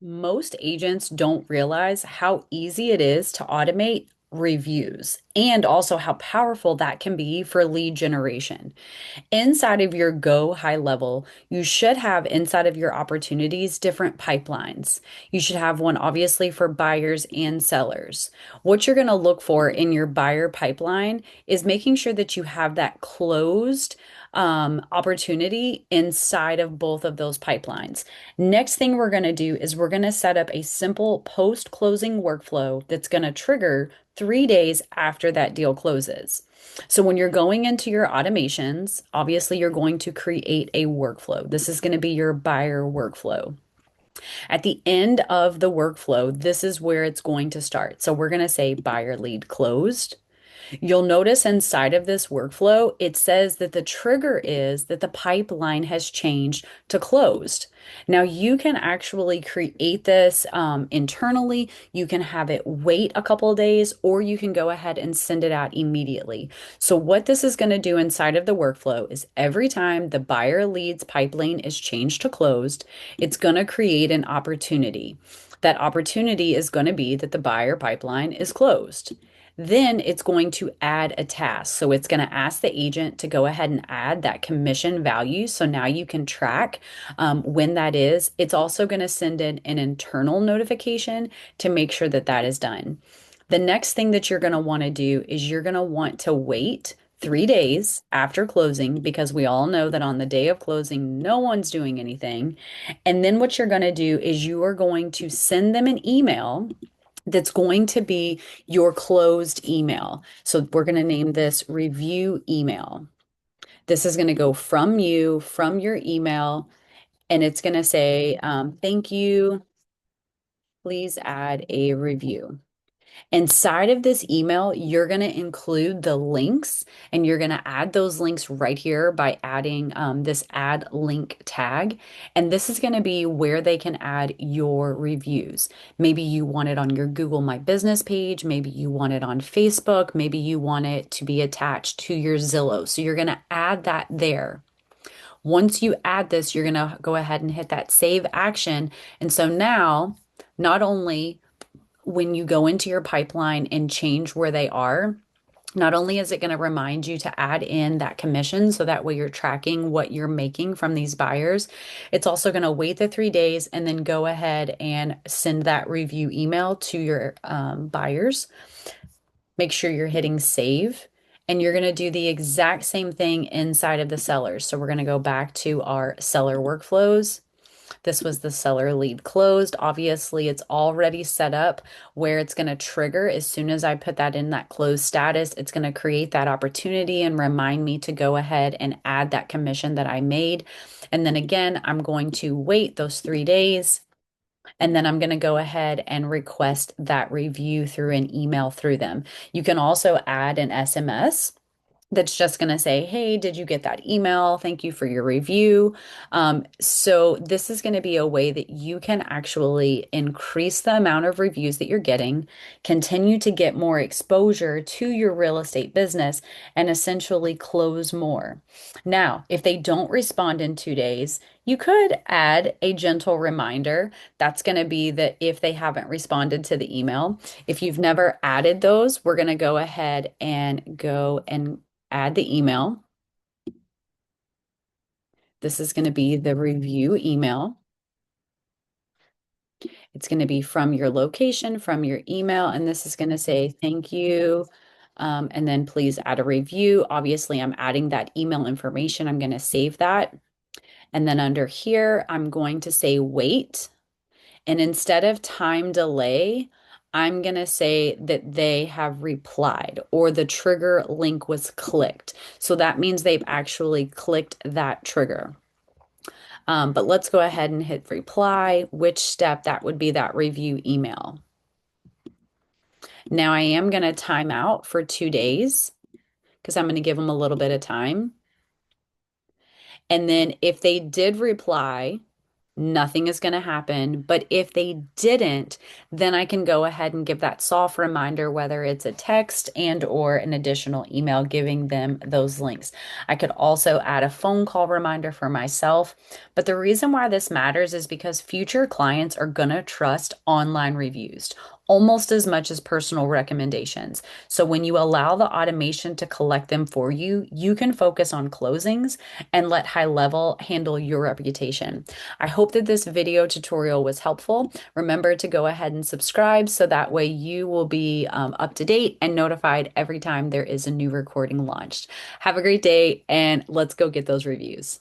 Most agents don't realize how easy it is to automate reviews and also how powerful that can be for lead generation. Inside of your go high level, you should have inside of your opportunities different pipelines. You should have one obviously for buyers and sellers. What you're going to look for in your buyer pipeline is making sure that you have that closed opportunity inside of both of those pipelines. Next thing we're going to do is we're going to set up a simple post closing workflow that's going to trigger 3 days after that deal closes. So when you're going into your automations, obviously you're going to create a workflow. This is going to be your buyer workflow. At the end of the workflow, this is where it's going to start. So we're going to say buyer lead closed. You'll notice inside of this workflow, it says that the trigger is that the pipeline has changed to closed. Now, you can actually create this internally. You can have it wait a couple of days, or you can go ahead and send it out immediately. So, what this is going to do inside of the workflow is every time the buyer leads pipeline is changed to closed, it's going to create an opportunity. That opportunity is going to be that the buyer pipeline is closed. Then it's going to add a task. So it's going to ask the agent to go ahead and add that commission value. So now you can track when that is. It's also going to send in an internal notification to make sure that that is done. The next thing that you're going to want to do is you're going to want to wait 3 days after closing because we all know that on the day of closing, no one's doing anything. And then what you're going to do is you are going to send them an email that's going to be your closed email. So we're going to name this review email. This is going to go from you, from your email, and it's going to say, thank you. Please add a review. Inside of this email, you're going to include the links and you're going to add those links right here by adding this add link tag. And this is going to be where they can add your reviews. Maybe you want it on your Google My Business page. Maybe you want it on Facebook. Maybe you want it to be attached to your Zillow. So you're going to add that there. Once you add this, you're going to go ahead and hit that save action. And so now, not only when you go into your pipeline and change where they are, not only is it going to remind you to add in that commission so that way you're tracking what you're making from these buyers, it's also going to wait the 3 days and then go ahead and send that review email to your buyers. Make sure you're hitting save. And you're going to do the exact same thing inside of the sellers. So we're going to go back to our seller workflows. This was the seller lead closed. Obviously, it's already set up where it's going to trigger as soon as I put that in that closed status. It's going to create that opportunity and remind me to go ahead and add that commission that I made. And then again, I'm going to wait those 3 days. And then I'm going to go ahead and request that review through an email through them. You can also add an SMS that's just going to say, hey, did you get that email? Thank you for your review. So, this is going to be a way that you can actually increase the amount of reviews that you're getting, continue to get more exposure to your real estate business, and essentially close more. Now, if they don't respond in 2 days, you could add a gentle reminder. That's going to be that if they haven't responded to the email, if you've never added those, we're going to go ahead and add the email. This is going to be the review email. It's going to be from your location, from your email, and this is going to say thank you. And then please add a review. Obviously, I'm adding that email information. I'm going to save that. And then under here, I'm going to say wait. And instead of time delay, I'm going to say that they have replied or the trigger link was clicked. So that means they've actually clicked that trigger. But let's go ahead and hit reply, which step that would be that review email. Now I am going to time out for 2 days because I'm going to give them a little bit of time. And then if they did reply, nothing is going to happen. But if they didn't, then I can go ahead and give that soft reminder, whether it's a text and or an additional email giving them those links. I could also add a phone call reminder for myself. But the reason why this matters is because future clients are going to trust online reviews almost as much as personal recommendations. So when you allow the automation to collect them for you, you can focus on closings and let high level handle your reputation. I hope that this video tutorial was helpful. Remember to go ahead and subscribe so that way you will be up to date and notified every time there is a new recording launched. Have a great day and let's go get those reviews.